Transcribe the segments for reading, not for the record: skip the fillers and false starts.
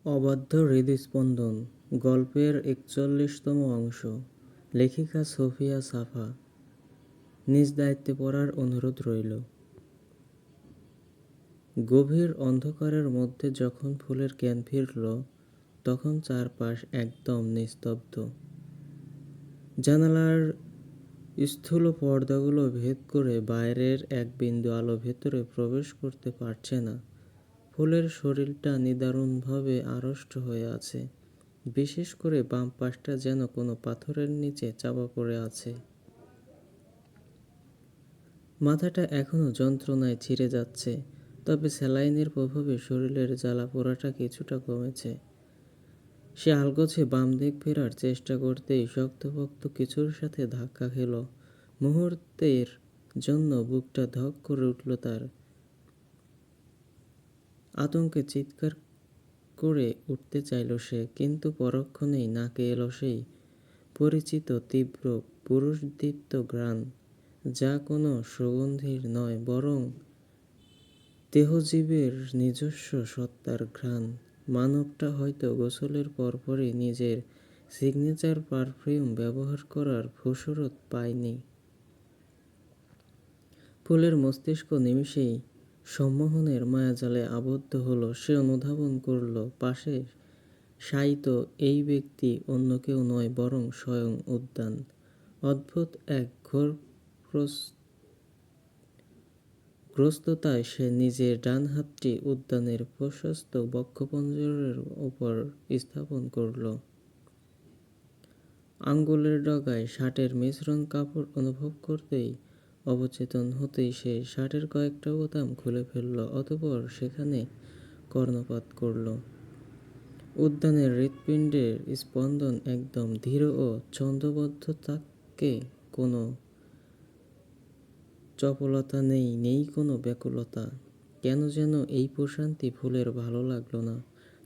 অবাধ্য হৃদস্পন্দন গল্পের ৪১তম অংশ। লেখিকা সোফিয়া সাফা। নিজ দায়িত্বে পড়ার অনুরোধ রইল। গভীর অন্ধকারের মধ্যে যখন ফুলের জ্ঞান ফিরল, তখন চারপাশ একদম নিস্তব্ধ। জানালার স্থূল পর্দাগুলো ভেদ করে বাইরের এক বিন্দু আলো ভেতরে প্রবেশ করতে পারছে না। ফুলের শরীরটা নিদারুণভাবে আড়ষ্ট হয়ে আছে, বিশেষ করে বাম পাশটা যেন কোনো পাথরের নিচে চাপা পড়ে আছে। মাথাটা এখনো যন্ত্রণায় ছিঁড়ে যাচ্ছে, তবে স্যালাইনের প্রভাবে শরীরের জ্বালা পোড়াটা কিছুটা কমেছে। সে আলগোছে বাম দিক ফেরার চেষ্টা করতেই শক্তপোক্ত কিছুর সাথে ধাক্কা খেল। মুহূর্তের জন্য বুকটা ধক করে উঠল তার। আতঙ্কে চিৎকার করে উঠতে চাইল সে, কিন্তু পরক্ষণেই নাকে এলো সেই পরিচিত তীব্র পুরুষদীপ্ত ঘ্রাণ, যা কোনো সুগন্ধির নয়, বরং দেহজীবের নিজস্ব সত্তার ঘ্রাণ। মানবটা হয়তো গোসলের পরপরই নিজের সিগনেচার পারফিউম ব্যবহার করার ফুরসত পায়নি। ফুলের মস্তিষ্ক নিমিষেই সম্মোহনের মায়াজালে আবদ্ধ হলো। সে অনুধাবন করল, পাশে শায়িত এই ব্যক্তি অন্য কেউ নয়, বরং স্বয়ং উদ্যান। অদ্ভুত এক ঘোর গ্রস্ততায় সে নিজের ডান হাতটি উদ্যানের প্রশস্ত বক্ষপঞ্জরের উপর স্থাপন করল। আঙ্গুলের ডগায় শার্টের মিশ্রণ কাপড় অনুভব করতেই, অবচেতন হতেই সে শার্টের কয়েকটা বোতাম খুলে ফেলল, অতঃপর সেখানে কর্ণপাত করল। উদ্যানের হৃৎপিণ্ডের স্পন্দন একদম ধীর ও ছন্দবদ্ধ, তাকে কোনো চপলতা নেই কোনো ব্যাকুলতা। কেন যেন এই প্রশান্তি ফুলের ভালো লাগলো না।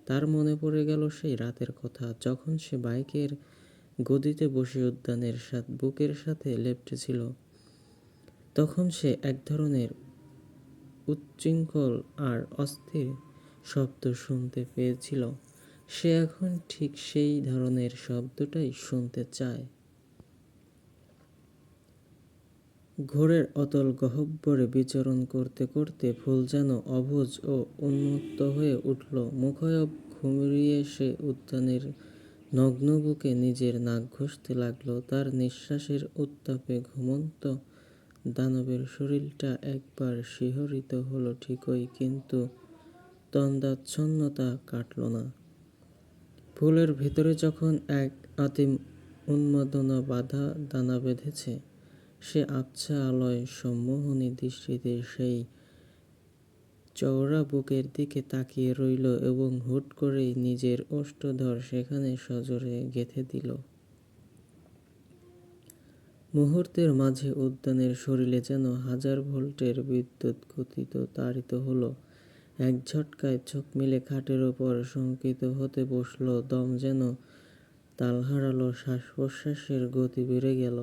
তার মনে পড়ে গেল সেই রাতের কথা, যখন সে বাইকের গদিতে বসে উদ্যানের বুকের সাথে লেপ্টেছিল। তখন সে এক ধরনের উচ্ছৃঙ্খল আর অস্থির শব্দ শুনতে পেয়েছিল। সে এখন ঠিক সেই ধরনের শব্দটাই শুনতে চায়। ঘোরের অতল গহ্বরে বিচরণ করতে করতে ফুল যেন অবুঝ ও উন্মত্ত হয়ে উঠল। মুখায়ব ঘুরিয়ে সে উদ্যানের নগ্ন বুকে নিজের নাক ঘষতে লাগলো। তার নিঃশ্বাসের উত্তাপে ঘুমন্ত দানবের শরীরটা একবার শিহরিত হলো ঠিকই, কিন্তু তন্দ্রাচ্ছন্নতা কাটল না। ফুলের ভেতরে যখন এক অতীব উন্মাদনা বাধা দানা বেঁধেছে, সে আবছা আলোয় সম্মোহনী দৃষ্টিতে সেই চওড়া বুকের দিকে তাকিয়ে রইল এবং হুট করেই নিজের ওষ্ঠধর সেখানে সজোরে গেঁথে দিল। মুহূর্তের মাঝে উদ্যানের শরীরে যেন হাজার ভোল্টের বিদ্যুৎ গতিতে তাড়িত হলো। এক ঝটকায় চোখ মেলে খাটের ওপর শঙ্কিত হতে বসল। দম যেন তাল হারালো, শ্বাস প্রশ্বাসের গতি বেড়ে গেল।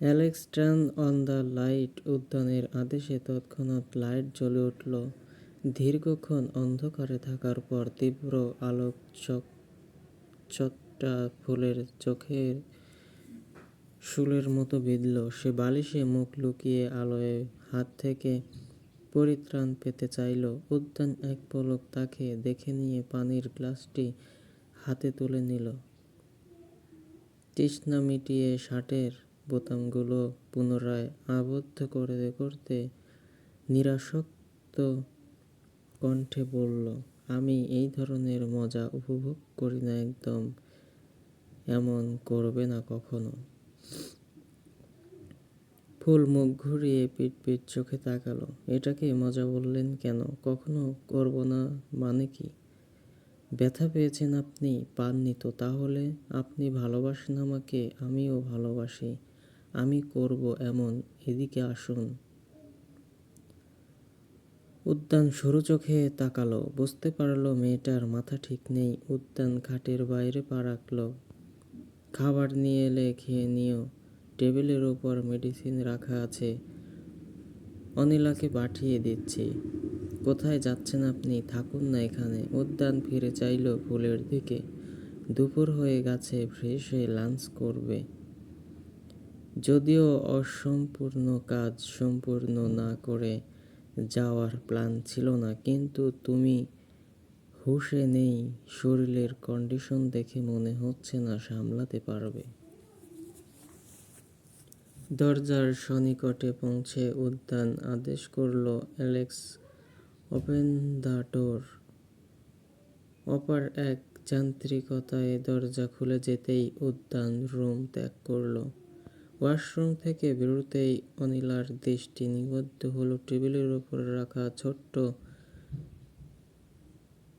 Alex, turn on the light. উদ্যানের আদেশে তৎক্ষণাৎ লাইট জ্বলে উঠল। দীর্ঘক্ষণ অন্ধকারে থাকার পর তীব্র আলোক চকচকটা ফুলের চোখের শূলের মতো বিঁধল। সে বালিশে মুখ লুকিয়ে আলোয় হাত থেকে পরিত্রাণ পেতে চাইল। উদ্যান এক পলক তাকে দেখে নিয়ে পানির গ্লাসটি হাতে তুলে নিল। তৃষ্ণা মিটিয়ে শার্টের বোতামগুলো পুনরায় আবদ্ধ করতে নিরাসক্ত কণ্ঠে বলল, আমি এই ধরনের মজা উপভোগ করি না একদম। এমন করবে না কখনো। ফুল মুখ ঘুরিয়ে পিটপিট চোখে তাকালো। এটাকে মজা বললেন কেন? কখনো করব না মানে কি? ব্যথা পেয়েছেন আপনি? পাননি তো। তাহলে? আপনি ভালোবাসেন আমাকে, আমিও ভালোবাসি। আমি করব এমন। এদিকে আসুন। উদ্যান সরু চোখে তাকালো। বুঝতে পারল মেয়েটার মাথা ঠিক নেই। উদ্যান খাটের বাইরে পা রাখল। খাবার নিয়ে এলে খেয়ে নিও। টেবিলের ওপর মেডিসিন রাখা আছে। অনিলাকে পাঠিয়ে দিচ্ছি। কোথায় যাচ্ছেন আপনি? থাকুন না এখানে। উদ্যান ফিরে চাইল ফুলের দিকে। দুপুর হয়ে গেছে, ফ্রেশ হয়ে লাঞ্চ করবে। যদিও অসম্পূর্ণ কাজ সম্পূর্ণ না করে যাওয়ার প্ল্যান ছিল না, কিন্তু তুমি হুঁশে নেই। শরীরের কন্ডিশন দেখে মনে হচ্ছে না সামলাতে পারবে। দরজার সনিকটে পৌঁছে উদ্যান আদেশ করল, অ্যালেক্স, ওপেন দ্য ডোর। অপার এক যান্ত্রিকতায় দরজা খুলে যেতেই উদ্যান রুম ত্যাগ করল। ওয়াশরুম থেকে বেরোতেই অনিলার দৃষ্টি নিবদ্ধ হলো টেবিলের ওপর রাখা ছোট্ট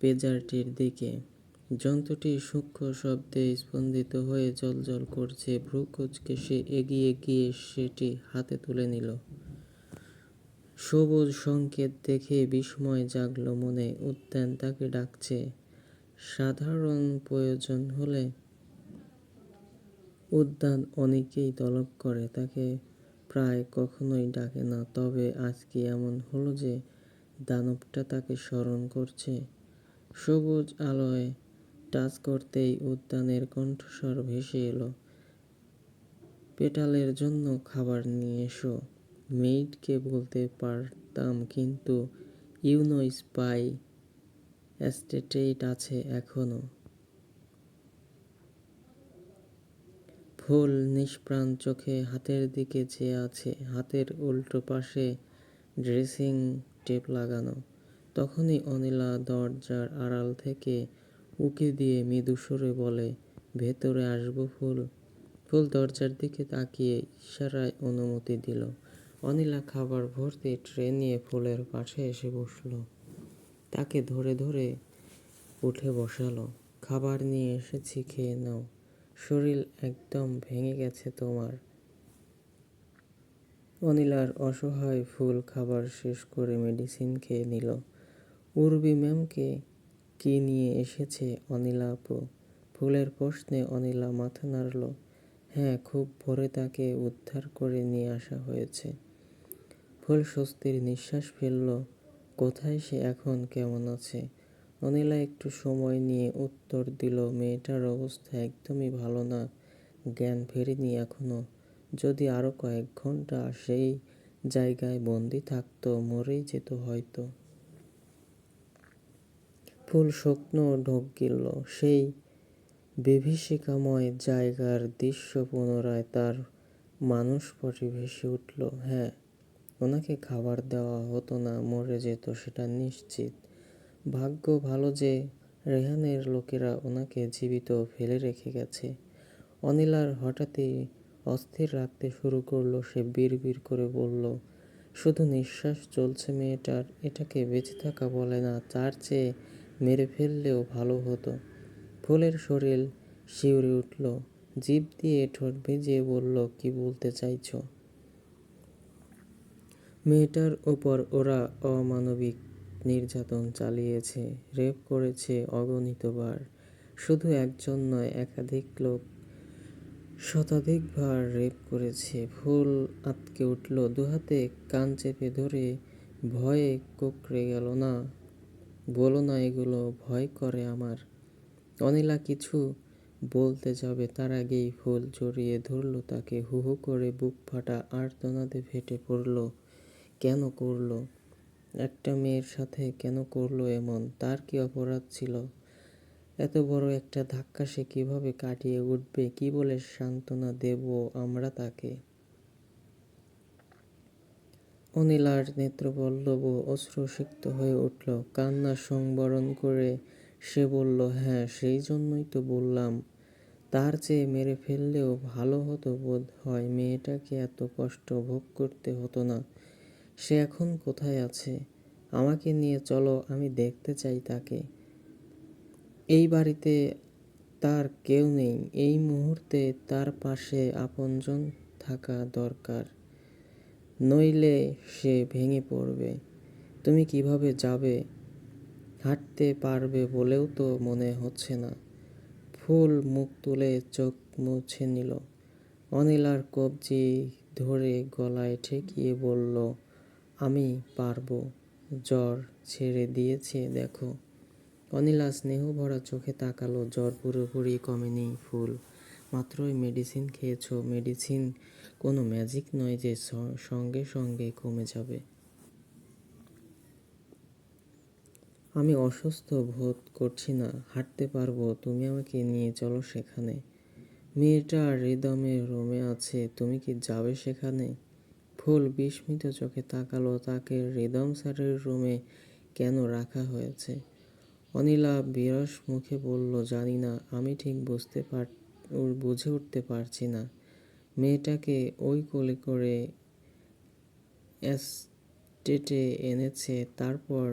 পেজারটির দিকে। যন্ত্রটি সূক্ষ্ম শব্দে স্পন্দিত হয়ে জ্বলজ্বল করছে। ভ্রু কুঁচকে সে এগিয়ে গিয়ে সেটি হাতে তুলে নিল। সবুজ সংকেত দেখে বিস্ময় জাগল মনে। উদ্যান তাকে ডাকছে। সাধারণ প্রয়োজন হলে উদ্যান অনেকেই তলব করে, তাকে প্রায় কখনোই ডাকে না। তবে আজকে এমন হলো যে দানবটা তাকে স্মরণ করছে। সবুজ আলোয় টাচ করতেই উদ্যানের কণ্ঠস্বর ভেসে এলো, পেটালের জন্য খাবার নিয়ে এসো। মেইডকে বলতে পারতাম, কিন্তু ইউনো স্পাই স্টেটেই আছে এখনো। ফুল নিষ্প্রাণ চোখে হাতের দিকে চেয়ে আছে। হাতের উল্টো পাশে ড্রেসিং টেপ লাগানো। তখনই অনিলা দরজার আড়াল থেকে উঁকি দিয়ে মৃদু সুরে বলে, ভেতরে আসবো ফুল? ফুল দরজার দিকে তাকিয়ে ইশারায় অনুমতি দিল। অনিলা খাবার ভর্তি ট্রে নিয়ে ফুলের পাশে এসে বসল। তাকে ধরে ধরে উঠে বসালো। খাবার নিয়ে এসেছি, খেয়ে নাও। শরীর একদম ভেঙে গেছে তোমার। অনিলার অসহায় ফুল খাবার শেষ করে মেডিসিন খেয়ে নিল। উর্বি ম্যামকে কি নিয়ে এসেছে অনিলা আপু? ফুলের প্রশ্নে অনিলা মাথা নাড়ল। হ্যাঁ, খুব ভোরে তাকে উদ্ধার করে নিয়ে আসা হয়েছে। ফুল স্বস্তির নিঃশ্বাস ফেলল। কোথায় সে এখন, কেমন আছে? অনিলা একটু সময় নিয়ে উত্তর দিল, মেয়েটার অবস্থা একদমই ভালো না, জ্ঞান ফেরেনি এখনো। যদি আরো কয়েক ঘন্টা সেই জায়গায় বন্দি থাকতো, মরেই যেত হয়তো। ফুল স্বপ্ন ঢোক গিলল। সেই বিভীষিকাময় জায়গার দৃশ্য পুনরায় তার মানসপটে ভেসে উঠল। হ্যাঁ, ওনাকে খাবার দেওয়া হতো না, মরে যেত সেটা নিশ্চিত। ভাগ্য ভালো যে রেহানের লোকেরা ওনাকে জীবিত ফেলে রেখে গেছে। অনিলার হঠাৎই অস্থির রাখতে শুরু করলো। সে বিড়বিড় করে বলল, শুধু নিঃশ্বাস চলছে মেয়েটার, এটাকে বেঁচে থাকা বলে না, তার চেয়ে মেরে ফেললেও ভালো হতো। ফুলের শরীর শিউরে উঠল। জিভ দিয়ে ঠোঁট ভিজিয়ে বলল, কি বলতে চাইছো? মেয়েটার ওপর ওরা অমানবিক নির্যাতন চালিয়েছে, রেপ করেছে অগণিতবার। শুধু একজন নয়, একাধিক লোক শতাধিকবার রেপ করেছে। ফুল আঁতকে উঠল, দুহাতে কান চেপে ধরে ভয়ে কুঁকড়ে গেল। না, বলো না এগুলো, ভয় করে আমার। অনিলা কিছু বলতে যাবে, তার আগেই ফুল জড়িয়ে ধরল তাকে। হু হু করে বুক ফাটা আর্তনাদে ফেটে পড়ল। কেন করলো? একটা মেয়ের সাথে কেন করলো এমন? তার কি অপরাধ ছিল? এত বড় একটা ধাক্কা সে কিভাবে কাটিয়ে উঠবে? কি বলে সান্ত্বনা দেব আমরা তাকে? অনিলার নেত্রপল্লব অশ্রুসিক্ত হয়ে উঠল। কান্না সংবরণ করে সে বলল, হ্যাঁ, সেই জন্যই তো বললাম, তার চেয়ে মেরে ফেললেও ভালো হতো বোধ হয়। মেয়েটাকে এত কষ্ট ভোগ করতে হতো না। সে এখন কোথায় আছে? আমাকে নিয়ে চলো, আমি দেখতে চাই তাকে। এই বাড়িতে তার কেউ নেই। এই মুহূর্তে তার পাশে আপনজন থাকা দরকার, নইলে সে ভেঙে পড়বে। তুমি কিভাবে যাবে? হাঁটতে পারবে বলেও তো মনে হচ্ছে না। ফুল মুখ তুলে চোখ মুছে নিল। অনিলার কবজি ধরে গলায় ঠেকিয়ে বলল, আমি পারবো। জ্বর ছেড়ে দিয়েছে দেখো। অনিলা স্নেহ ভরা চোখে তাকালো। জ্বর পুরোপুরি কমেনি ফুল, মাত্রই মেডিসিন খেয়েছো। মেডিসিন কোনো ম্যাজিক নয় যে সঙ্গে সঙ্গে কমে যাবে। আমি অসুস্থ বোধ করছি না, হাঁটতে পারবো। তুমি আমাকে নিয়ে চলো সেখানে। মেয়েটা রিদমের রুমে আছে, তুমি কি যাবে সেখানে? ফুল বিস্মিত চোখে তাকালো। তাকে রিদম স্যারের রুমে কেন রাখা হয়েছে? অনিলা বিরস মুখে বলল, জানি না, আমি ঠিক বুঝে উঠতে পারছি না। মেয়েটাকে ওই কোলে করে এস্টেটে এনেছে, তারপর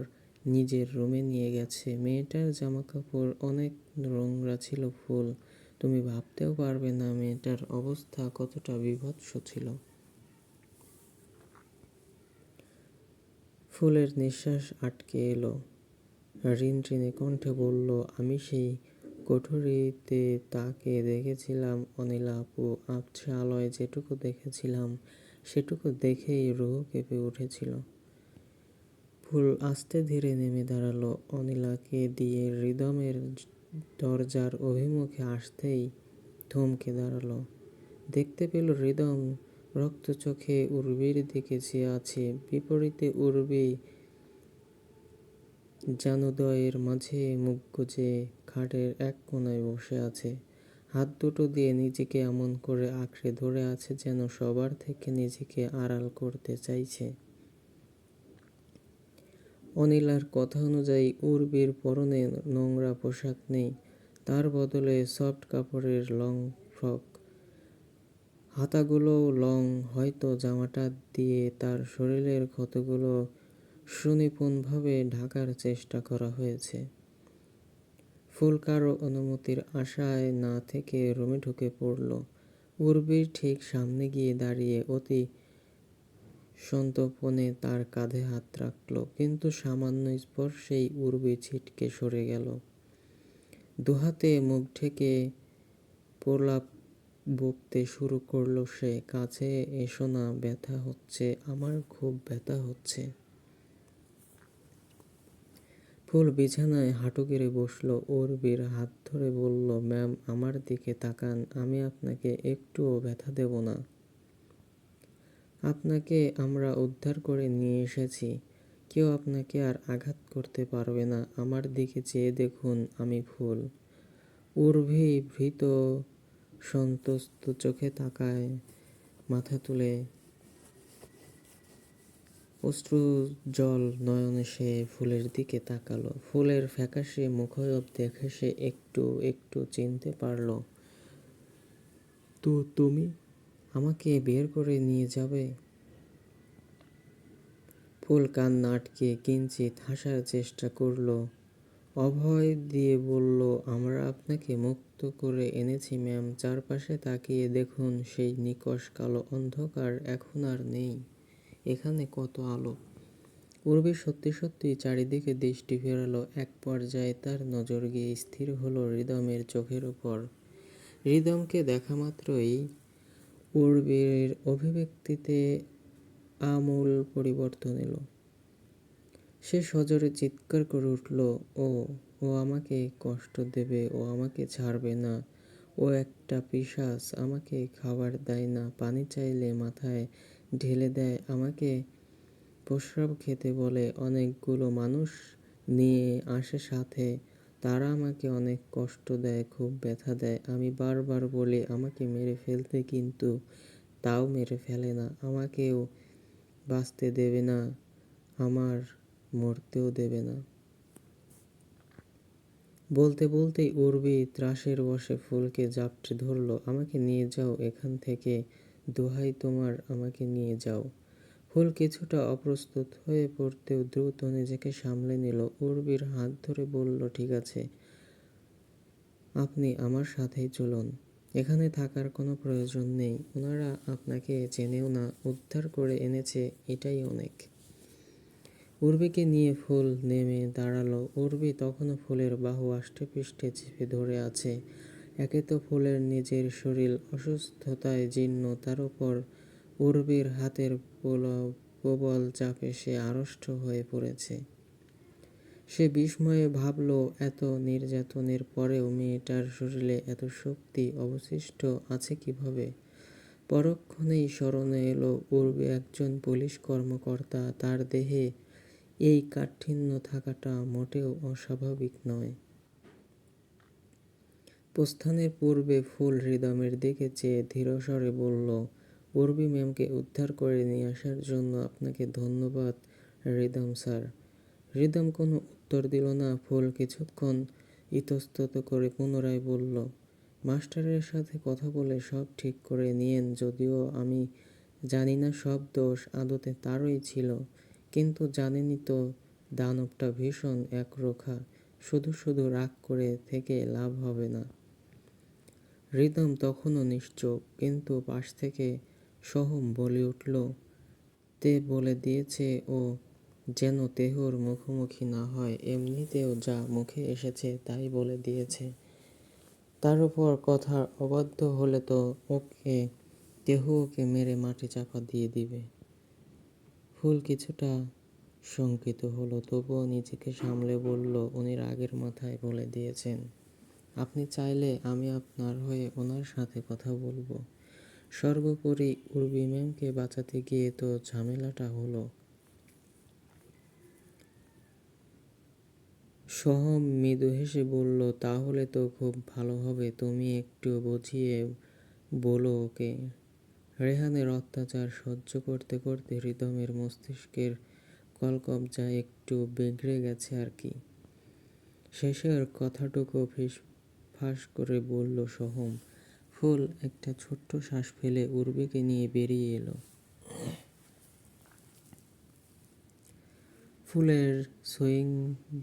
নিজের রুমে নিয়ে গেছে। মেয়েটার জামাকাপড় অনেক নোংরা ছিল ফুল, তুমি ভাবতেও পারবে না মেয়েটার অবস্থা কতটা বীভৎস ছিল। ফুলের নিঃশ্বাস আটকে এলো। রিনরিনে কণ্ঠে বলল, আমি সেই কোঠরিতে তাকে দেখেছিলাম অনিলা আপু, আবছা আলোয় যেটুকু দেখেছিলাম সেটুকু দেখেই রুহ কেঁপে উঠেছিল। ফুল আস্তে ধীরে নেমে দাঁড়ালো। অনিলাকে দিয়ে রিদমের দরজার অভিমুখে আসতেই থমকে দাঁড়ালো। দেখতে পেল রিদম রক্ত চোখে উর্বির দিকে চেয়ে আছে। বিপরীতে উর্বি জানুদয়ের মাঝে মুখ গুজে খাটের এক কোণায় বসে আছে। হাত দুটো দিয়ে নিজেকে এমন করে আঁকড়ে ধরে আছে যেন সবার থেকে নিজেকে আড়াল করতে চাইছে। অনিলার কথা অনুযায়ী উর্বির পরনে নোংরা পোশাক নেই, তার বদলে সফট কাপড়ের লং ফ্রক। হাতাগুলোও লং, হয়তো জামাটা দিয়ে তার শরীরের ক্ষতগুলো সুনিপুণভাবে ঢাকার চেষ্টা করা হয়েছে। ফুল কারো অনুমতির আশায় না থেকে রুমে ঢুকে পড়ল। উর্বির ঠিক সামনে গিয়ে দাঁড়িয়ে অতি সন্তর্পণে তার কাঁধে হাত রাখল, কিন্তু সামান্য স্পর্শেই উর্বি ছিটকে সরে গেল। দুহাতে মুখ ঢেকে প্রলাপ বকতে শুরু করলো সে, কাছে এসো না, ব্যথা হচ্ছে, আমার খুব ব্যথা হচ্ছে। ফুল বিছানায় হাঁটু গেড়ে বসলো। উর্বির হাত ধরে বলল, ম্যাম আমার দিকে তাকান, আমি আপনাকে একটুও ব্যথা দেব না। আপনাকে আমরা উদ্ধার করে নিয়ে এসেছি, কেউ আপনাকে আর আঘাত করতে পারবে না। আমার দিকে চেয়ে দেখুন, আমি ফুল। উর্বি ভীত সন্ত্রস্ত চোখে তাকায়, মাথা তুলে অশ্রুজল নয়নে সে ফুলের দিকে তাকালো। ফুলের ফ্যাকাশে মুখাবয়ব দেখে সে একটু একটু চিনতে পারল। তো তুমি আমাকে বের করে নিয়ে যাবে? ফুল কান্না আটকে কিঞ্চিত হাসার চেষ্টা করল, অভয় দিয়ে বলল, আমরা আপনাকে মুক্ত করে এনেছি ম্যাম। চারপাশে তাকিয়ে দেখুন, সেই নিকষ কালো অন্ধকার এখন আর নেই, এখানে কত আলো। উর্বি সত্যি সত্যি চারিদিকে দৃষ্টি ফেরালো। এক পর্যায়ে তার নজর গিয়ে স্থির হলো রিদমের চোখের উপর। রিদমকে দেখা মাত্রই উর্বির অভিব্যক্তিতে আমূল পরিবর্তন এলো। সে সজোরে চিৎকার করে উঠল, ও ও আমাকে কষ্ট দেবে, ও আমাকে ছাড়বে না, ও একটা পিশাচ, আমাকে খাবার দেয় না, পানি চাইলে মাথায় ঢেলে দেয়, আমাকে প্রস্রাব খেতে বলে, অনেকগুলো মানুষ নিয়ে আসে সাথে, তারা আমাকে অনেক কষ্ট দেয়, খুব ব্যথা দেয়। আমি বারবার বলি আমাকে মেরে ফেলতে, কিন্তু তাও মেরে ফেলে না। আমাকেও বাঁচতে দেবে না, আমার মরতেও দেবে না। বলতে বলতেই উর্বি ত্রাসের বশে ফুলকে জাপটে ধরল। আমাকে নিয়ে যাও এখান থেকে, দোহাই তোমার, আমাকে নিয়ে যাও। ফুল কিছুটা অপ্রস্তুত হয়ে পড়তেও দ্রুত নিজেকে সামলে নিল। উর্বির হাত ধরে বলল, ঠিক আছে, আপনি আমার সাথেই চলুন, এখানে থাকার কোনো প্রয়োজন নেই। ওনারা আপনাকে চেনেও না, উদ্ধার করে এনেছে, এটাই অনেক। উর্বিকে নিয়ে ফুল নেমে দাঁড়ালো। উর্বি তখনও ফুলের বাহু আষ্টেপৃষ্ঠে চেপে ধরে আছে। একে তো ফুলের নিজের শরীর অসুস্থতায় জীর্ণ, তার উপর উর্বির হাতের প্রবল চাপে সে আড়ষ্ট হয়ে পড়েছে। সে বিস্ময়ে ভাবল, এত নির্যাতনের পরেও মেয়েটার শরীরে এত শক্তি অবশিষ্ট আছে কিভাবে। পরক্ষণেই স্মরণে এলো উর্বি একজন পুলিশ কর্মকর্তা, তার দেহে এই কাঠিন্য থাকাটা মোটেও অস্বাভাবিক নয়। প্রস্থানের পূর্বে ফুল হৃদমের দিকে চেয়ে ধীরস্বরে বলল, উর্বি ম্যামকে উদ্ধার করে নিয়ে আসার জন্য আপনাকে ধন্যবাদ হৃদম স্যার। হৃদম কোনো উত্তর দিল না। ফুল কিছুক্ষণ ইতস্তত করে পুনরায় বলল, মাস্টারের সাথে কথা বলে সব ঠিক করে নিয়েন, যদিও আমি জানি না সব দোষ আদতে তারই ছিল, কিন্তু জানেনই তো দানবটা ভীষণ একরোখা, শুধু শুধু রাগ করে থেকে লাভ হবে না। হৃদম তখনও নিশ্চুপ, কিন্তু পাশ থেকে সোহম বলে উঠল, তে বলে দিয়েছে ও যেন তেহুর মুখোমুখি না হয়, এমনিতেও যা মুখে এসেছে তাই বলে দিয়েছে। তার উপর কথার অবাধ্য হলে তো তেহু ওকে মেরে মাটি চাপা দিয়ে দিবে। ফুল কিছুটা শঙ্কিত হলো, তবুও নিজেকে সামলে বলল, উনি রাগের মাথায় বলে দিয়েছেন। আপনি চাইলে আমি আপনার হয়ে ওনার সাথে কথা বলবো। সর্বোপরি উর্বি ম্যামকে বাঁচাতে গিয়ে তো ঝামেলাটা হলো। সোহম মৃদু হেসে বলল, তাহলে তো খুব ভালো হবে, তুমি একটু বুঝিয়ে বলো ওকে। রেহানের অত্যাচার সহ্য করতে করতে হৃদমের মস্তিষ্কের কলকবজা একটু বিগড়ে গেছে আর কি। শেষের কথাটুকু ফিসফাস করে বলল সোহম। ফুল একটা ছোট্ট শ্বাস ফেলে উর্বিকে নিয়ে বেরিয়ে এলো। ফুলের সুইং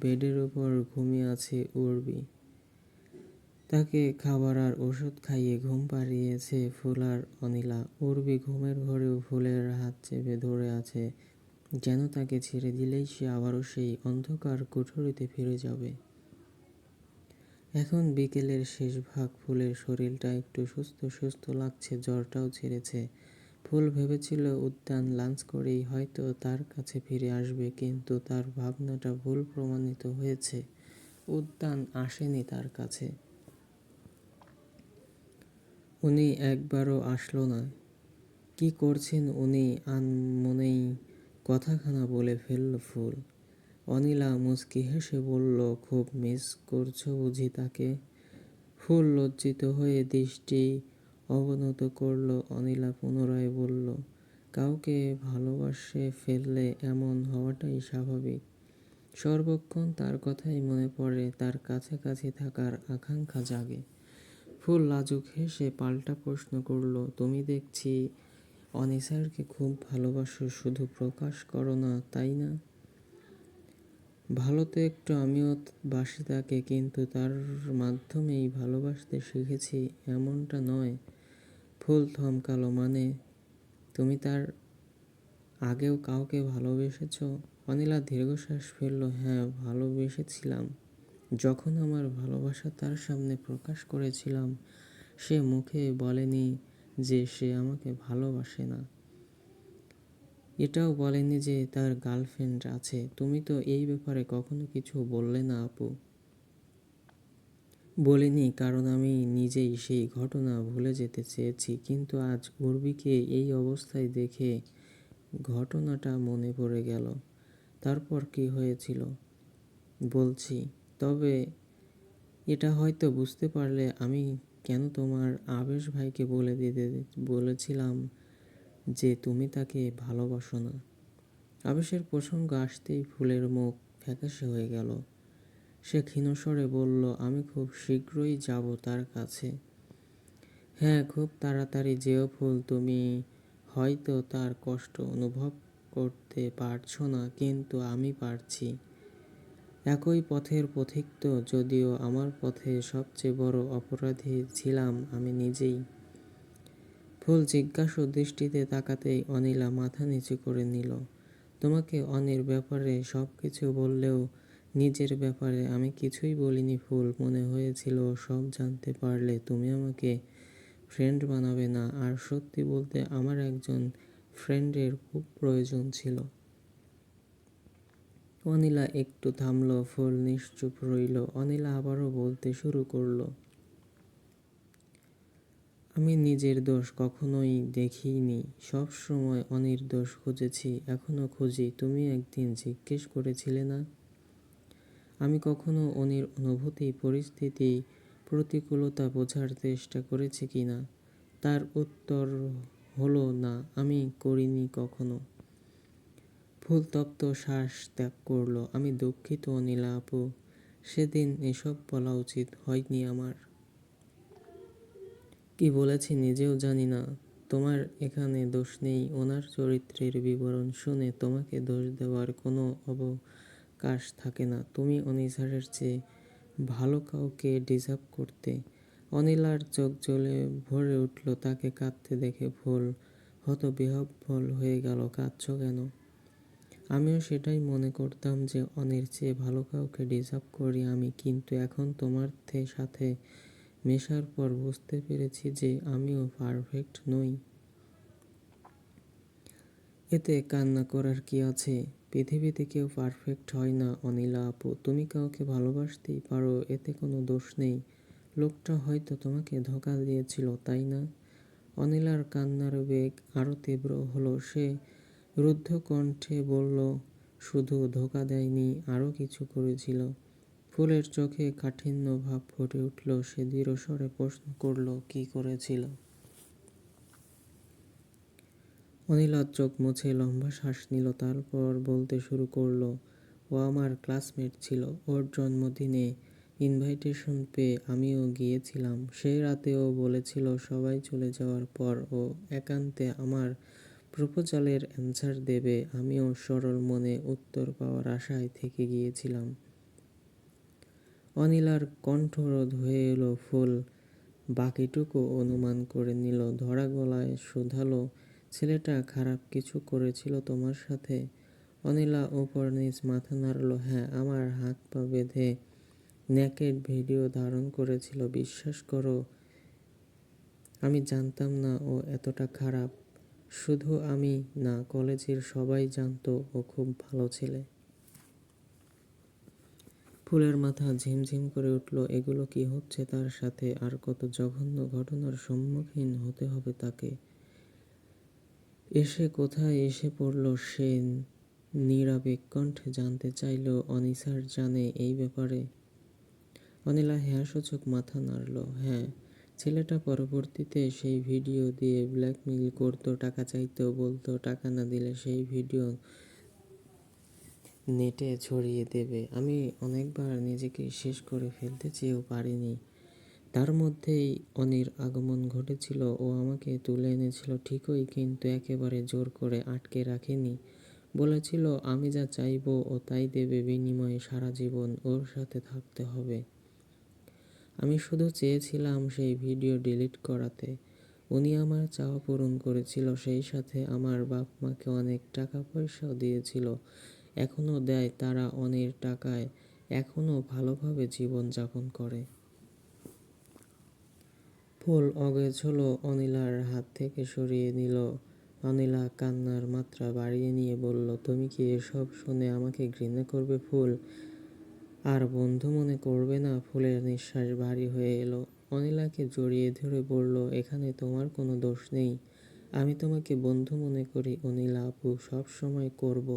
বেডের উপর ঘুমিয়ে আছে উর্বি। তাকে খাবার আর ওষুধ খাইয়ে ঘুম পাড়িয়েছে ফুল আর অনিলা। উর্বি ঘুমের ঘোরেও ফুলের হাত চেপে ধরে আছে, যেন তাকে ছেড়ে দিলেই সে আবারও সেই অন্ধকার কুঠুরিতে ফিরে যাবে। এখন বিকেলের শেষ ভাগ, ফুলের শরীরটা একটু সুস্থ সুস্থ লাগছে, জ্বরটাও ছেড়েছে। ফুল ভেবেছিল উদ্যান লাঞ্চ করেই হয়তো তার কাছে ফিরে আসবে, কিন্তু তার ভাবনাটা ভুল প্রমাণিত হয়েছে। উদ্যান আসেনি তার কাছে। উনি একবারও আসলো না। কি করছেন উনি আনমনেই কথাখানা বলে ফেলল ফুল। অনিলা মুচকি হেসে বলল, খুব মিস করছো বুঝি তাকে। ফুল লজ্জিত হয়ে দৃষ্টি অবনত করল। অনিলা পুনরায় বলল, কাউকে ভালোবাসে ফেললে এমন হওয়াটাই স্বাভাবিক। সর্বক্ষণ তার কথাই মনে পড়ে, তার কাছাকাছি থাকার আকাঙ্ক্ষা জাগে। ফুল লাজুক হেসে পাল্টা প্রশ্ন করল, তুমি দেখছি অনিসারকে খুব ভালোবাসো, শুধু প্রকাশ করো না, তাই না? ভালো তো একটু আমিও বাসি তাকে, কিন্তু তার মাধ্যমেই ভালোবাসতে শিখেছি এমনটা নয়। ফুল থমকালো, মানে তুমি তার আগেও কাউকে ভালোবেসেছ? অনিলা দীর্ঘশ্বাস ফেলল, হ্যাঁ ভালোবেসেছিলাম। যখন আমার ভালোবাসা তার সামনে প্রকাশ করেছিলাম, সে মুখে বলেনি যে সে আমাকে ভালোবাসে না। এটাও বলেনি যে তার গার্লফ্রেন্ড আছে। তুমি তো এই ব্যাপারে কখনো কিছু বললে না আপু। বলিনি, কারণ আমি নিজেই সেই ঘটনা ভুলে যেতে চেয়েছি, কিন্তু আজ উর্বিকে এই অবস্থায় দেখে ঘটনাটা মনে পড়ে গেল। তারপর কি হয়েছিল বলছি, তবে এটা হয়তো বুঝতে পারলে আমি কেন তোমার আবেশ ভাইকে বলেছিলাম যে তুমি তাকে ভালোবাসো না। আবেশের প্রসঙ্গ আসতেই ফুলের মুখ ফ্যাকাশে হয়ে গেল। সে ক্ষীণস্বরে বলল, আমি খুব শীঘ্রই যাব তার কাছে। হ্যাঁ, খুব তাড়াতাড়ি যেও ফুল। তুমি হয়তো তার কষ্ট অনুভব করতে পারছো না, কিন্তু আমি পারছি। একই পথের পথিক তো, যদিও আমার পথে সবচেয়ে বড় অপরাধী ছিলাম আমি নিজেই। ফুল জিজ্ঞাসু দৃষ্টিতে তাকাতেই অনিলা মাথা নিচু করে নিল। তোমাকে অনির ব্যাপারে সব কিছু বললেও নিজের ব্যাপারে আমি কিছুই বলিনি ফুল। মনে হয়েছিল সব জানতে পারলে তুমি আমাকে ফ্রেন্ড বানাবে না। আর সত্যি বলতে আমার একজন ফ্রেন্ডের খুব প্রয়োজন ছিল। অনিলা একটু থামল, ফুল নিশ্চুপ রইল। অনিলা আবারও বলতে শুরু করলো, আমি নিজের দোষ কখনোই দেখিনি, সব সময় অনির দোষ খুঁজেছি, এখনো খুঁজি। তুমি একদিন জিজ্ঞেস করেছিলে না আমি কখনো অনির অনুভূতি, পরিস্থিতি, প্রতিকূলতা বোঝার চেষ্টা করেছি কিনা? তার উত্তর হলো না, আমি করিনি কখনো। ফুল তপ্ত শ্বাস ত্যাগ করলো। আমি দুঃখিত অনিলা আপু, সেদিন এসব বলা উচিত হয়নি আমার। কি বলেছি নিজেও জানি না। তোমার এখানে দোষ নেই। ওনার চরিত্রের বিবরণ শুনে তোমাকে দোষ দেওয়ার কোনো অবকাশ থাকে না। তুমি অনিসারের চেয়ে ভালো কাউকে ডিজার্ভ করতে। অনিলার চোখ জ্বলে ভরে উঠল তাকে কাঁদতে দেখে। ফুল হতবিহ্বল হয়ে গেল। কাঁদছো কেন? আমিও সেটাই মনে করতাম যে অনির চেয়ে ভালো কাউকে ডিজার্ভ করি আমি, কিন্তু এখন তোমার সাথে মেশার পর বুঝতে পেরেছি যে আমিও পারফেক্ট নই। এতে কান্না করার কি আছে? পৃথিবীতে কেউ পারফেক্ট হয় না অনিলা আপু। তুমি কাউকে ভালোবাসতেই পারো, এতে কোনো দোষ নেই। লোকটা হয়তো তোমাকে ধোঁকা দিয়েছিল, তাই না? অনিলার কান্নার বেগ আরো তীব্র হলো। সে রুদ্ধ কণ্ঠে বলল, শুধু ধোঁকা দেয়নি, আরো কিছু করেছিল। ফুলের চোখে কাঠিন্য ভাব ফুটে উঠল। সে দৃঢ় স্বরে প্রশ্ন করল, কি করেছিল? অনিলা চোখ মুছে লম্বা শ্বাস নিল, তারপর বলতে শুরু করলো, ও আমার ক্লাসমেট ছিল। ওর জন্মদিনে ইনভাইটেশন পেয়ে আমিও গিয়েছিলাম। সেই রাতে ও বলেছিল সবাই চলে যাওয়ার পর ও একান্তে আমার প্রপোজালের অ্যান্সার দেবে। আমিও সরল মনে উত্তর পাওয়ার আশায় থেকে গিয়েছিলাম। অনিলার কণ্ঠরোধ হয়ে এলো। ফুল বাকিটুকু অনুমান করে নিল। ধরা গলায় শুধালো, ছেলেটা খারাপ কিছু করেছিল তোমার সাথে? অনিলা উপর নিচ মাথা নাড়ল। হ্যাঁ, আমার হাত পা বেঁধে নেকেড ভিডিও ধারণ করেছিল। বিশ্বাস করো, আমি জানতাম না ও এতটা খারাপ। শুধু আমি না, কলেজের সবাই জানতো ও খুব ভালো ছেলে। ফুলের মাথা ঝিমঝিম করে উঠল। এগুলো কি হচ্ছে তার সাথে? আর কত জঘন্য ঘটনার সম্মুখীন হতে হবে তাকে। কোথায় এসে পড়ল সে? নিরাবেগ কণ্ঠে জানতে চাইল, অনিসার জানে এই ব্যাপারে? অনিলা হ্যাঁসূচক মাথা নাড়ল। হ্যাঁ, ছেলেটা পরবর্তীতে সেই ভিডিও দিয়ে ব্ল্যাকমেইল করতো, টাকা চাইতো, বলতো টাকা না দিলে সেই ভিডিও নেটে ছড়িয়ে দেবে। আমি অনেকবার নিজেকে শেষ করে ফেলতে চেয়েও পারিনি। তার মধ্যেই অনির আগমন ঘটেছিল। ও আমাকে তুলে এনেছিল ঠিকই, কিন্তু একেবারে জোর করে আটকে রাখেনি। বলেছিল আমি যা চাইবো ও তাই দেবে, বিনিময়ে সারা জীবন ওর সাথে থাকতে হবে। আমি শুধু চেয়েছিলাম সেই ভিডিও ডিলিট করাতে। উনি আমার চাওয়া পূরণ করেছিল, সেই সাথে আমার বাপ মাকে অনেক টাকা পয়সাও দিয়েছিল, এখনও দেয়। তারা অনির টাকায় এখনও ভালোভাবে জীবন যাপন করে। ফুল অগেজ হলো, অনিলার হাত থেকে সরিয়ে নিল। অনিলা কান্নার মাত্রা বাড়িয়ে নিয়ে বলল, তুমি কি এসব শুনে আমাকে ঘৃণা করবে ফুল? আর বন্ধু মনে করবে না? ফুলের নিঃশ্বাস ভারী হয়ে এলো। অনিলাকে জড়িয়ে ধরে বলল, এখানে তোমার কোনো দোষ নেই। আমি তোমাকে বন্ধু মনে করি অনিলা আপু, সব সময় করব।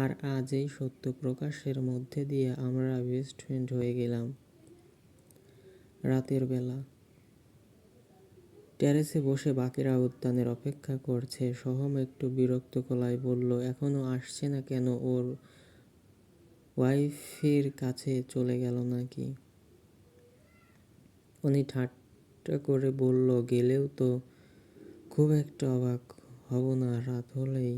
আর আজ এই সত্য প্রকাশের মধ্যে দিয়ে আমরা বেস্ট ফ্রেন্ড হয়ে গেলাম। রাতের বেলা টেরেসে বসে বাকিরা উদ্যানের অপেক্ষা করছে। সোহম একটু বিরক্ত গলায় বলল, এখনো আসছে না কেন? ওর ওয়াইফের কাছে চলে গেল নাকি? উনি ঠাট্টা করে বলল, গেলেও তো খুব একটা অবাক হব না। রাত হলেই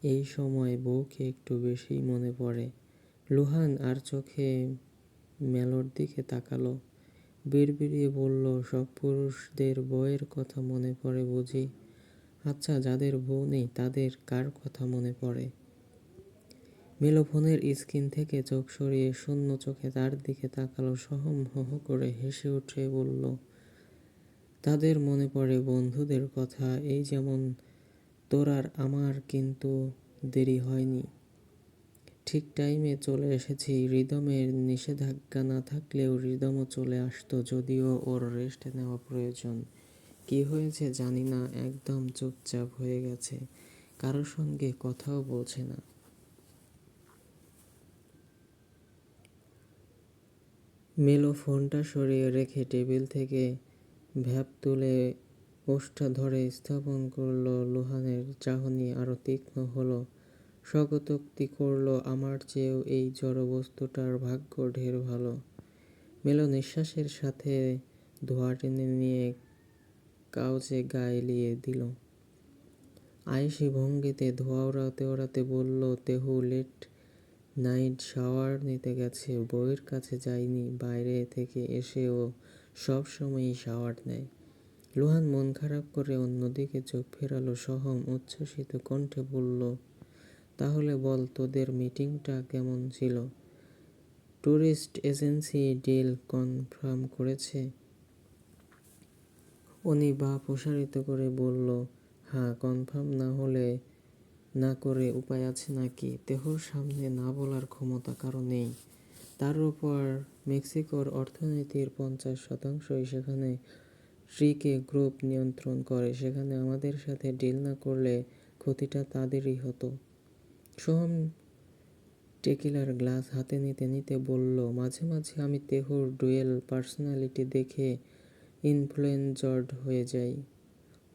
এই সময় বউকে একটু বেশি মনে পড়ে। লুহান আর চোখে মেলোর দিকে তাকালো, বিড়বিড়িয়ে বলল, সব পুরুষদের বউয়ের কথা মনে পড়ে বুঝি? আচ্ছা, যাদের বউ নেই তাদের কার কথা মনে পড়ে? মেলো ফোনের স্ক্রিন থেকে চোখ সরিয়ে শূন্য চোখে তার দিকে তাকালো। সোহম হো হো করে হেসে উঠে বলল, তাদের মনে পড়ে বন্ধুদের কথা, এই যেমন তোর আর আমার কিন্তু দেরি হয়নি, ঠিক টাইমে চলে এসেছি। রিদমের নিষেধাজ্ঞা না থাকলেও রিদমও চলে আসতো, যদিও ওর রেস্ট নেওয়া প্রয়োজন। কি হয়েছে জানি না, একদম চুপচাপ হয়ে গেছে, কারোর সঙ্গে কথাও বলছে না। মেলো ফোনটা সরিয়ে রেখে টেবিল থেকে ভ্যাপ তুলে ওষ্ঠা ধরে স্থাপন করলো। লোহানের চাহনি আরো তীক্ষ্ণ হলো। স্বগতোক্তি করলো, আমার চেয়েও এই জড় বস্তুটার ভাগ্য ঢের ভালো। মেলো নিঃশ্বাসের সাথে ধোঁয়া টেনে নিয়ে কাউচে গা এলিয়ে দিল। আয়েশি ভঙ্গিতে ধোঁয়া ওড়াতে ওড়াতে বলল, তেহু লেট নাইট শাওয়ার নিতে গেছে, বউয়ের কাছে যায়নি। বাইরে থেকে এসেও সব সময়ই শাওয়ার নেয়। লোহান মন খারাপ করে অন্যদিকে চোখ ফেরালো। সহম উচ্ছ্বসিত কণ্ঠে বলল, তাহলে বল, তোদের মিটিংটা কেমন ছিল? ট্যুরিস্ট এজেন্সি ডিল কনফার্ম করেছে? উনি বাঁ প্রসারিত করে বলল, হ্যাঁ, কনফার্ম না করে উপায় আছে নাকি? তেহুর সামনে না বলার ক্ষমতা কারো নেই। তার উপর মেক্সিকোর অর্থনীতির 50%ই সেখানে ট্রিকে গ্রুপ নিয়ন্ত্রণ করে। সেখানে আমাদের সাথে ডিল না করলে ক্ষতিটা তাদেরই হতো। সোহম টেকিলার গ্লাস হাতে নিতে নিতে বলল, মাঝে মাঝে আমি তেহুর ডুয়েল পার্সোনালিটি দেখে ইনফ্লুয়েঞ্জড হয়ে যাই।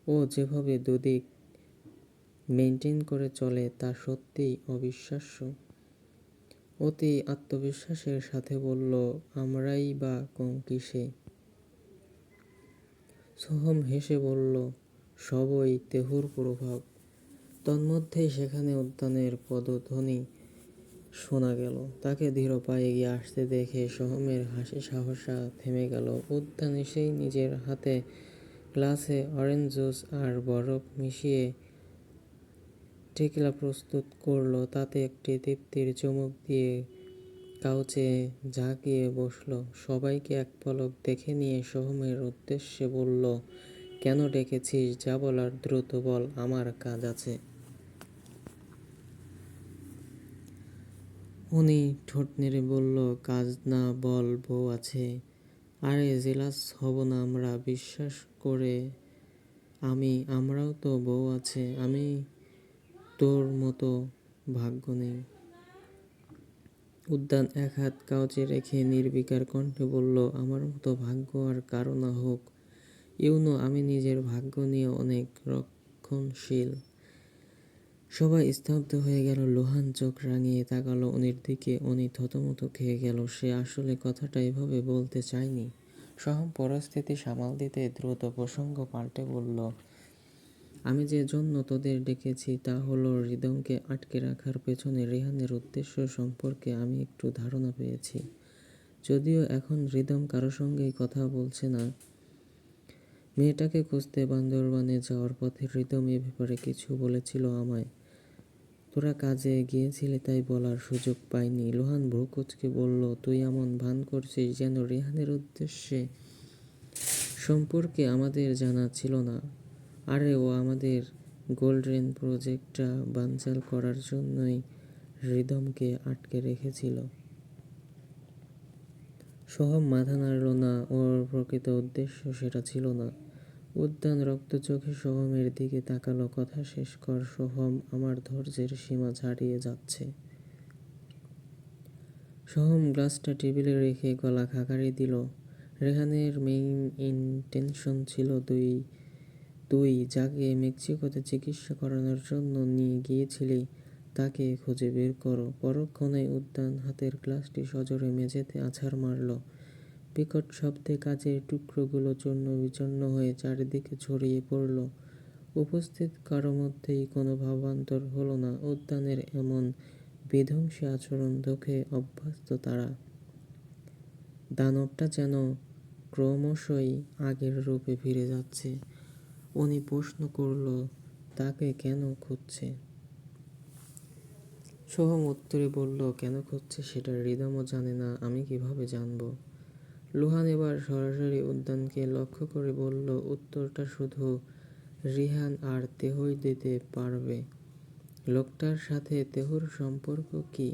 ও যেভাবে দুদিক মেনটেন করে চলে তা সত্যিই অবিশ্বাস্য। অতি আত্মবিশ্বাসের সাথে বলল, আমরাই বা কম কিসে? সোহম হেসে বলল, সবই তেহুর প্রভাব। তন্মধ্যেই সেখানে উদ্যানের পদধ্বনি শোনা গেল। তাকে ধীর পায়ে এগিয়ে আসতে দেখে সোহমের হাসি সহসা থেমে গেল। উদ্যান এসেই নিজের হাতে গ্লাসে অরেঞ্জ জুস আর বরফ মিশিয়ে টেকিলা প্রস্তুত করলো। তাতে একটি তৃপ্তির চুমুক দিয়ে কাউচে ঝাঁকিয়ে বসল। সবাইকে এক পলক দেখে নিয়ে সোহমের উদ্দেশ্যে বলল, কেন ডেকেছিস? যা বলার দ্রুত বল, আমার কাজ আছে। উনি ঠোঁট নেড়ে বলল, কাজ না, বল, বউ আছে। আরে জেলাস হব না আমরা? বিশ্বাস করে আমরাও তো, বউ আছে। আমি তোর মতো ভাগ্য নেই। উদ্যান এক হাত কাউচে রেখে নির্বিকার কণ্ঠে বলল, আমার মতো ভাগ্য আর কারো না হোক, আমি নিজের ভাগ্য নিয়ে অনেক রক্ষণশীল। সবাই স্তব্ধ হয়ে গেল। লোহান চোখ রাঙিয়ে তাকালো উনির দিকে। উনি থতমত খেয়ে গেল। সে আসলে কথাটা এভাবে বলতে চায়নি। সহম পরিস্থিতি সামাল দিতে দ্রুত প্রসঙ্গ পাল্টে বলল, আমি যে জন্য তোদের ডেকেছি তা হলো রিদমকে আটকে রাখার পেছনে রেহানের উদ্দেশ্য সম্পর্কে আমি একটু ধারণা পেয়েছি। যদিও এখন রিদম কারো সঙ্গেই কথা বলছে না। মেয়েটাকে খুঁজতে বান্দরবানে যাওয়ার পথে রিদম এ ব্যাপারে কিছু বলেছিল আমায়। তোরা কাজে গিয়েছিলি তাই বলার সুযোগ পাইনি। লোহান ভ্রু কুঁচকে বলল, তুই এমন ভান করছিস যেন রেহানের উদ্দেশ্যে সম্পর্কে আমাদের জানা ছিল না। আরে ও আমাদের গোল্ডেন প্রজেক্টটা বানচাল করার জন্যই রিদমকে আটকে রেখেছিল। সোহম মাথা নাড়ল না। ওর প্রকৃত উদ্দেশ্য সেটা ছিল না। উদ্যান রক্ত চোখে সোহমের দিকে তাকালো। কথা শেষ কর সোহম, আমার ধৈর্যের সীমা ছাড়িয়ে যাচ্ছে। সোহম গ্লাসটা টেবিলে রেখে গলা খাকারি দিল। রেহানের মেইন ইন্টেনশন ছিল তুই যাকে মেক্সিকোতে চিকিৎসা করানোর জন্য নিয়ে গিয়েছিলি তাকে খুঁজে বের করো। পরক্ষণেই উদ্যান হাতের গ্লাসটি সজোরে মেঝেতে আছাড় মারল। বিকট শব্দে কাচের টুকরোগুলো চূর্ণ বিচূর্ণ হয়ে চারিদিকে ছড়িয়ে পড়ল। উপস্থিত কারো মধ্যেই কোনো ভাবান্তর হলো না। উদ্যানের এমন বিধ্বংসী আচরণ দেখে অভ্যস্ত তারা। দানবটা যেন ক্রমশই আগের রূপে ফিরে যাচ্ছে। উনি প্রশ্ন করল, তাকে কেন খুঁজছে? সোহম উত্তরে বলল, কেন খুঁজছে সেটা রিদমও জানে না, আমি কিভাবে জানব? লোহান এবার সরাসরি উদ্যানকে লক্ষ্য করে বলল, উত্তরটা শুধু রিহান আর তেহই দিতে পারবে। লোকটার সাথে তেহুর সম্পর্ক কি?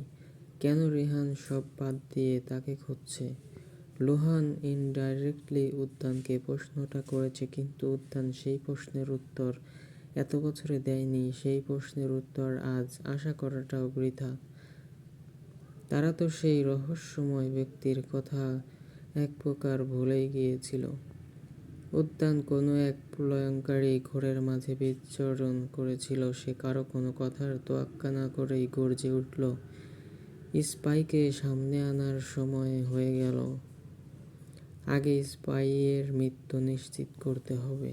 কেন রিহান সব বাদ দিয়ে তাকে খুঁজছে? লোহান ইনডাইরেক্টলি উদ্যানকে প্রশ্নটা করেছে, কিন্তু উদ্যান সেই প্রশ্নের উত্তর এত বছরে দেয়নি। সেই প্রশ্নের উত্তর আজ আশা করাটাও বৃথা। তারা তো সেই রহস্যময় ব্যক্তির কথা এক প্রকার ভুলেই গিয়েছিল। উদ্যান কোনো এক প্রলয়ঙ্কারী ঘোরের মাঝে বিচরণ করেছিল। সে কারো কোনো কথার তোয়াক্কা না করেই গর্জে উঠল, স্পাইকে সামনে আনার সময় হয়ে গেল। আগে স্পাইয়ের মৃত্যু নিশ্চিত করতে হবে।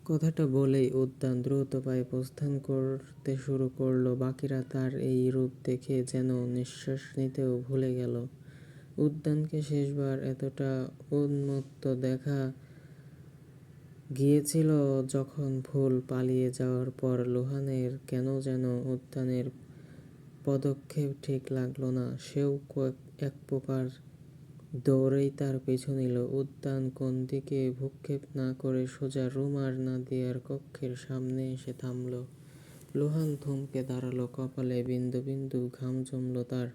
কথাটা বলেই উদ্যান দ্রুত পায়ে প্রস্থান করতে শুরু করলো। বাকিরা তার এই রূপ দেখে যেন নিঃশ্বাস নিতেও ভুলে গেল। উদ্যানকে শেষবার এতটা উন্মত্ত দেখা গিয়েছিল যখন ফুল পালিয়ে যাওয়ার পর। লোহানের কেন যেন উদ্যানের পদক্ষেপ ঠিক লাগলো না। সেও এক প্রকার দৌড়েই তার পিছু নিল। উদ্যান কোন দিকে ভ্রুক্ষেপ না করে সোজা রুম আর নাদিয়ার কক্ষের সামনে এসে থামল। লোহান থমকে দাঁড়ালো, কপালে বিন্দু বিন্দু ঘাম জমল তার।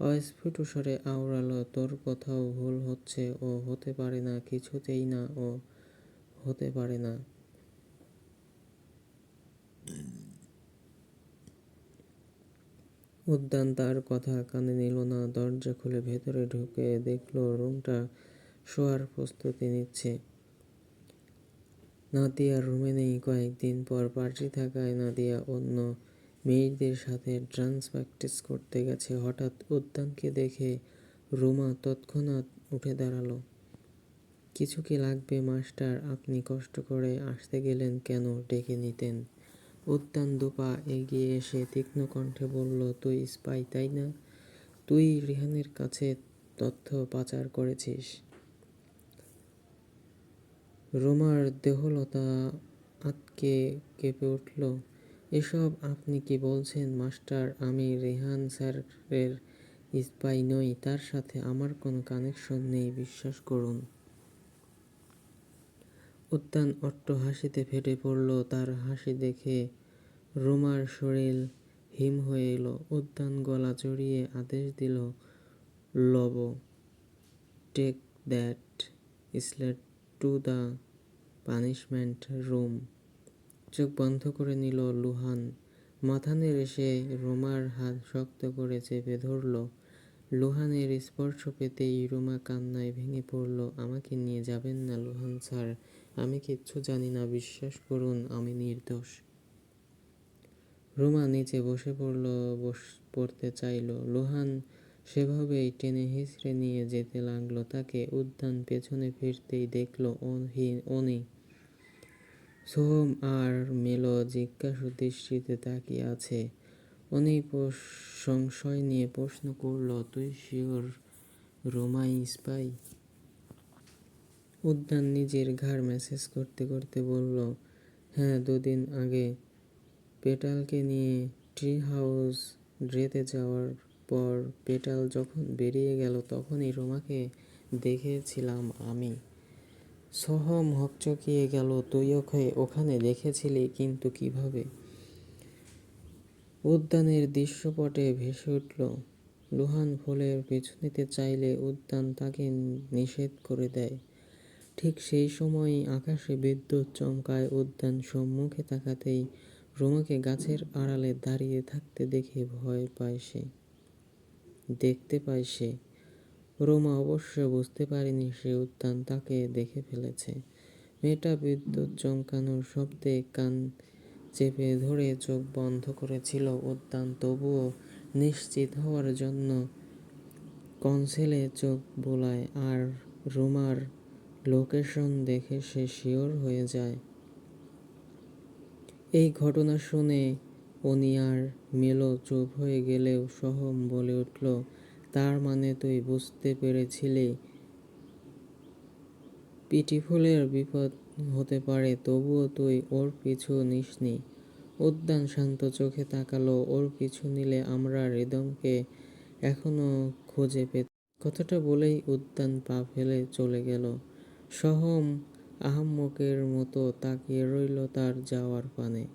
অস্ফুট স্বরে আওড়ালো, তোর কোথাও ভুল হচ্ছে। ও হতে পারে না, কিছুতেই না, ও হতে পারে না। উদ্যান তার কথা কানে নিল না। দরজা খুলে ভেতরে ঢুকে দেখলো রুমটা শোয়ার প্রস্তুতি নিচ্ছে। নাদিয়া রুমে নেই। কয়েকদিন পর পার্টি থাকায় নাদিয়া অন্য মেয়েদের সাথে ডান্স প্র্যাকটিস করতে গেছে। হঠাৎ উদ্যানকে দেখে রুমা তৎক্ষণাৎ উঠে দাঁড়ালো। কিছু কি লাগবে মাস্টার? আপনি কষ্ট করে আসতে গেলেন কেন? ডেকে নিতেন। উদ্যান দুপা এগিয়ে এসে তীক্ষ্ণ কণ্ঠে বলল, তুই স্পাই তাই না? তুই রিহানের কাছে তথ্য পাচার করেছিস। রোমার দেহলতা আঁতকে কেঁপে উঠল। এসব আপনি কি বলছেন মাস্টার? আমি রেহান স্যারের স্পাই নই। তার সাথে আমার কোনো কানেকশন নেই, বিশ্বাস করুন। উদ্যান অট্ট হাসিতে ফেটে পড়ল। তার হাসি দেখে রোমার শরীর হিম হয়ে এলো। উদ্যান গলা জড়িয়ে আদেশ দিল, লব, take that slate to the punishment room. চোখ বন্ধ করে নিল লুহান। মাথা নেড়ে সে রোমার হাত শক্ত করে চেপে ধরল। লুহানের স্পর্শ পেতেই রোমা কান্নায় ভেঙে পড়ল। আমাকে নিয়ে যাবেন না লুহান স্যার, আমি কিচ্ছু জানি না, বিশ্বাস করুন, আমি নির্দোষ। রোমা নিচে বসে পড়তে চাইল। লুহান সেভাবেই টেনে হিঁচড়ে নিয়ে যেতে লাগলো তাকে। উদ্যান পেছনে ফিরতেই দেখল অনি, সোহম আর মেলো জিজ্ঞাসু দৃষ্টিতে তাকিয়ে আছে। অনি সংশয় নিয়ে প্রশ্ন করল, তুই শিওর রোমাই স্পাই? উদ্যান নিজের ঘাড় ম্যাসেজ করতে করতে বলল, হ্যাঁ, 2 দিন আগে পেটালকে নিয়ে ট্রি হাউস ড্রেতে যাওয়ার পর পেটাল যখন বেরিয়ে গেল তখনই রোমাকে দেখেছিলাম আমি। সোহম হকচকিয়ে গেল, তুই ওখানে দেখেছিলি? কিন্তু কিভাবে? উদ্যানের দৃশ্যপটে ভেসে উঠল। লুহান ফুলের পিছু নিতে চাইলে উদ্যান তাকে নিষেধ করে দেয়। ঠিক সেই সময়ই আকাশে বিদ্যুৎ চমকায়। উদ্যান সম্মুখে তাকাতেই রোমাকে গাছের আড়ালে দাঁড়িয়ে থাকতে দেখে দেখতে পায় সে। রোমা অবশ্য বুঝতে পারেনি সে উদ্যান তাকে দেখে ফেলেছে। মেয়েটা বিদ্যুৎ চমকানোর শব্দে কান চেপে ধরে চোখ বন্ধ করেছিল। উদ্যান তবুও নিশ্চিত হওয়ার জন্য কনসোলে চোখ বোলায়, আর রোমার লোকেশন দেখে সে শিওর হয়ে যায়। এই ঘটনা শুনে অনি আর মেলো চুপ হয়ে গেলেও সোহম বলে উঠল, তার মানে তুই বুঝতে পেরেছিলি পিটিফুলের বিপদ হতে পারে, তবুও তুই ওর পিছু নিসনি। উদ্যান শান্ত চোখে তাকালো। ওর পিছু নিলে আমরা রিদমকে এখনো খুঁজে পেতাম। কথাটা বলেই উদ্যান পা ফেলে চলে গেল। সোহম আহাম্মকের মতো তাকিয়ে রইল তার যাওয়ার পানে।